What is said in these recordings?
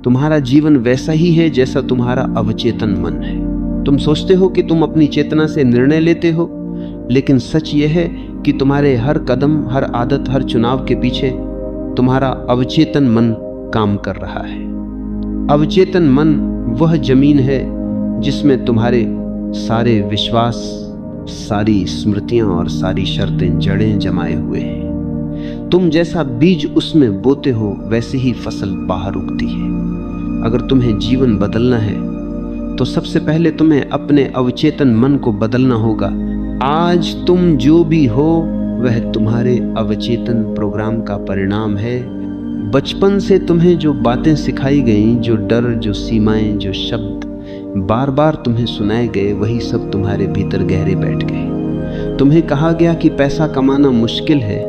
तुम्हारा जीवन वैसा ही है जैसा तुम्हारा अवचेतन मन है। तुम सोचते हो कि तुम अपनी चेतना से निर्णय लेते हो, लेकिन सच यह है कि तुम्हारे हर कदम, हर आदत, हर चुनाव के पीछे तुम्हारा अवचेतन मन काम कर रहा है। अवचेतन मन वह जमीन है जिसमें तुम्हारे सारे विश्वास, सारी स्मृतियां और सारी शर्तें, जड़ें जमाए हुए हैं। तुम जैसा बीज उसमें बोते हो वैसे ही फसल बाहर उगती है। अगर तुम्हें जीवन बदलना है तो सबसे पहले तुम्हें अपने अवचेतन मन को बदलना होगा। आज तुम जो भी हो वह तुम्हारे अवचेतन प्रोग्राम का परिणाम है। बचपन से तुम्हें जो बातें सिखाई गईं, जो डर, जो सीमाएं, जो शब्द बार बार तुम्हें सुनाए गए, वही सब तुम्हारे भीतर गहरे बैठ गए। तुम्हें कहा गया कि पैसा कमाना मुश्किल है,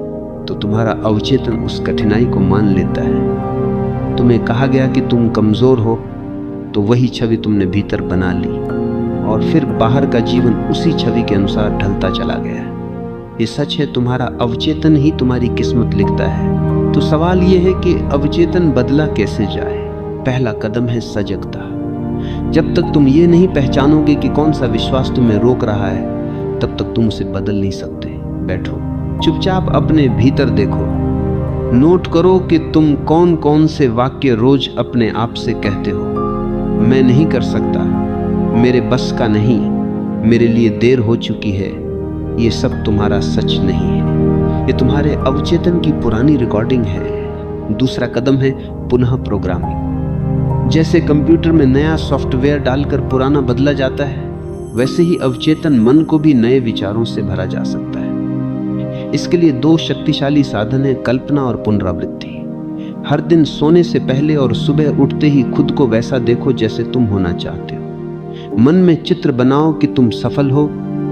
तो तुम्हारा अवचेतन उस कठिनाई को मान लेता है। तुम्हें कहा गया कि तुम कमजोर हो, तो वही छवि तुमने भीतर बना ली और फिर बाहर का जीवन उसी छवि के अनुसार ढलता चला गया। ये सच है, तुम्हारा अवचेतन ही तुम्हारी किस्मत लिखता है। तो सवाल ये है कि अवचेतन बदला कैसे जाए। पहला कदम है सजगता। जब तक तुम ये नहीं पहचानोगे कि कौन सा विश्वास तुम्हें रोक रहा है, तब तक तुम उसे बदल नहीं सकते। बैठो, चुपचाप अपने भीतर देखो। नोट करो कि तुम कौन कौन से वाक्य रोज अपने आप से कहते हो। मैं नहीं कर सकता, मेरे बस का नहीं, मेरे लिए देर हो चुकी है। ये सब तुम्हारा सच नहीं है, ये तुम्हारे अवचेतन की पुरानी रिकॉर्डिंग है। दूसरा कदम है पुनः प्रोग्रामिंग। जैसे कंप्यूटर में नया सॉफ्टवेयर डालकर पुराना बदला जाता है, वैसे ही अवचेतन मन को भी नए विचारों से भरा जा सकता है। इसके लिए दो शक्तिशाली साधन हैं, कल्पना और पुनरावृत्ति। हर दिन सोने से पहले और सुबह उठते ही खुद को वैसा देखो जैसे तुम होना चाहते हो। मन में चित्र बनाओ कि तुम सफल हो,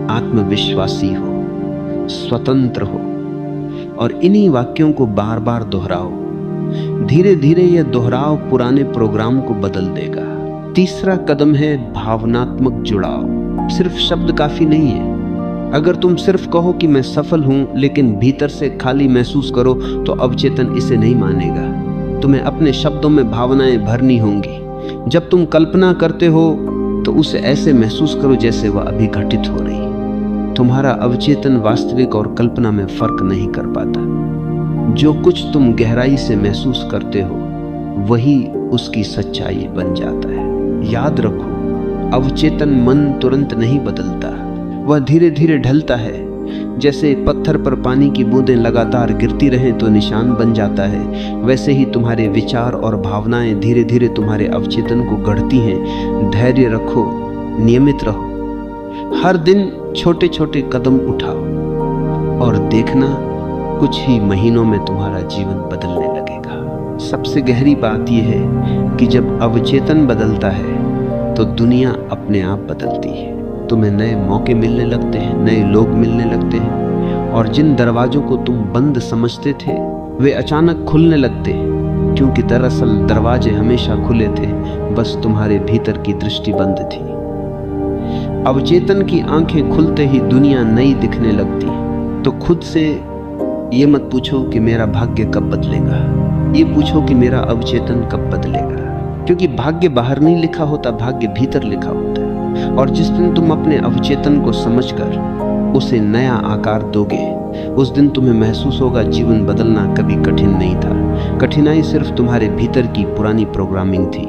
आत्मविश्वासी हो, स्वतंत्र हो, और इन्हीं वाक्यों को बार बार दोहराओ। धीरे धीरे यह दोहराव पुराने प्रोग्राम को बदल देगा। तीसरा कदम है भावनात्मक जुड़ाव। सिर्फ शब्द काफी नहीं है। अगर तुम सिर्फ कहो कि मैं सफल हूं, लेकिन भीतर से खाली महसूस करो, तो अवचेतन इसे नहीं मानेगा। तुम्हें अपने शब्दों में भावनाएं भरनी होंगी। जब तुम कल्पना करते हो तो उसे ऐसे महसूस करो जैसे वह अभी घटित हो रही। तुम्हारा अवचेतन वास्तविक और कल्पना में फर्क नहीं कर पाता। जो कुछ तुम गहराई से महसूस करते हो वही उसकी सच्चाई बन जाता है। याद रखो, अवचेतन मन तुरंत नहीं बदलता, वह धीरे धीरे ढलता है। जैसे पत्थर पर पानी की बूंदें लगातार गिरती रहें तो निशान बन जाता है, वैसे ही तुम्हारे विचार और भावनाएं धीरे धीरे तुम्हारे अवचेतन को गढ़ती हैं। धैर्य रखो, नियमित रहो, हर दिन छोटे छोटे कदम उठाओ और देखना कुछ ही महीनों में तुम्हारा जीवन बदलने लगेगा। सबसे गहरी बात यह है कि जब अवचेतन बदलता है तो दुनिया अपने आप बदलती है। तुम्हें नए मौके मिलने लगते हैं, नए लोग मिलने लगते हैं, और जिन दरवाजों को तुम बंद समझते थे वे अचानक खुलने लगते हैं, क्योंकि दरअसल दरवाजे हमेशा खुले थे, बस तुम्हारे भीतर की दृष्टि बंद थी। अवचेतन की आंखें खुलते ही दुनिया नई दिखने लगती। तो खुद से ये मत पूछो कि मेरा भाग्य कब बदलेगा, ये पूछो कि मेरा अवचेतन कब बदलेगा। क्योंकि भाग्य बाहर नहीं लिखा होता, भाग्य भीतर लिखा होता है। और जिस दिन तुम अपने अवचेतन को समझकर उसे नया आकार दोगे, उस दिन तुम्हें महसूस होगा जीवन बदलना कभी कठिन नहीं था। कठिनाई सिर्फ तुम्हारे भीतर की पुरानी प्रोग्रामिंग थी।